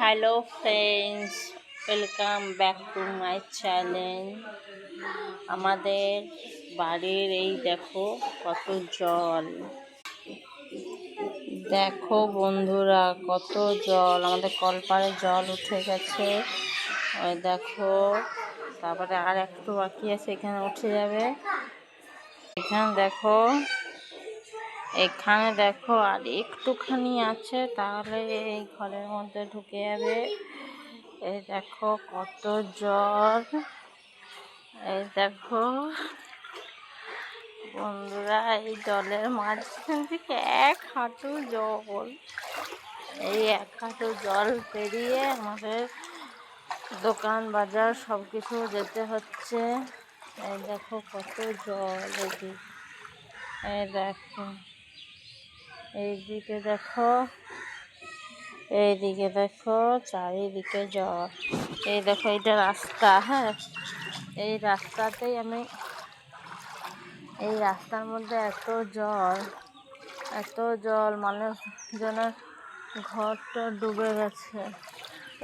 Hello friends, welcome back to my channel. আমাদের বাড়ির এই দেখো কত জল, দেখো বন্ধুরা কত জল। আমাদের কলপাড়ে জল উঠে গেছে, ওই দেখো। তারপরে আর একটু বাকি আছে, এখানে উঠে যাবে। এখানে দেখো আর একটুখানি আছে, তাহলে এই ঘরের মধ্যে ঢুকে যাবে। এই দেখো কত জল, এই দেখো বন্ধুরা, এই জলের মাঝখান থেকে এক হাঁটু জল, এই এক হাঁটু জল পেরিয়ে আমাদের দোকান বাজার সব কিছু যেতে হচ্ছে। এই দেখো কত জল, এই দেখো, এইদিকে দেখো, এইদিকে দেখো, চারিদিকে জল। এই দেখো এটা রাস্তা, হ্যাঁ, এই রাস্তাতেই এই রাস্তার মধ্যে এত জল, মানুষজনের ঘরটা ডুবে গেছে।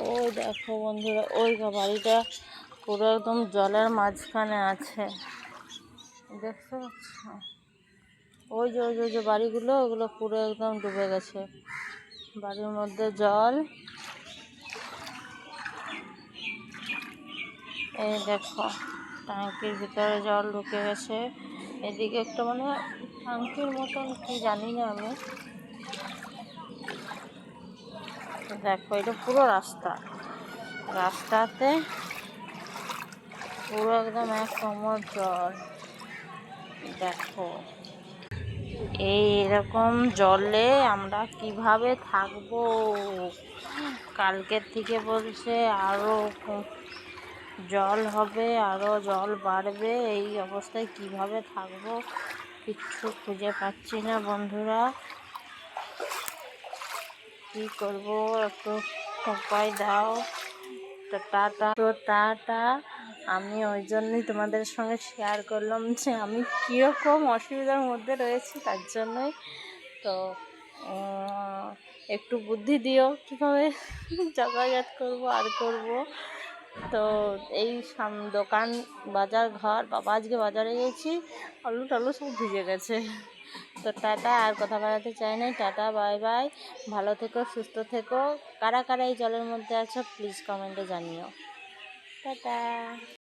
ওই দেখো বন্ধুরা, ওই বাড়িটা পুরো একদম জলের মাঝখানে আছে, দেখতে পাচ্ছ? ওই যে বাড়িগুলো, ওগুলো পুরো একদম ডুবে গেছে, বাড়ির মধ্যে জল। এই দেখো ট্যাঙ্কির ভিতরে জল ঢুকে গেছে। এদিকে একটা মানে ট্যাঙ্কির মতন কি জানি না আমি। দেখো এটা পুরো রাস্তাতে পুরো একদম এক কোমর জল। দেখো এরকম জলে আমরা কিভাবে থাকবো? কালকের থেকে বলছে আরো জল হবে, আরো জল বাড়বে। এই অবস্থায় কিভাবে থাকবো কিচ্ছু খুঁজে পাচ্ছি না বন্ধুরা, কি করব? একটু উপায় দাও। তো টাটা। আমি ওই জন্যই তোমাদের সঙ্গে শেয়ার করলাম যে আমি কীরকম অসুবিধার মধ্যে রয়েছি, তার জন্যই। তো একটু বুদ্ধি দিও কীভাবে যাতায়াত করব। তো এই দোকান বাজার ঘর, বাবা আজকে বাজারে গেছি, আলু টালু সব ভিজে গেছে। তো টাটা, আর কথা বাড়াতে চাই না। টাটা, বাই বাই, ভালো থেকো, সুস্থ থেকো। কারা কারা এই জলের মধ্যে আছো প্লিজ কমেন্টে জানিও। টাটা।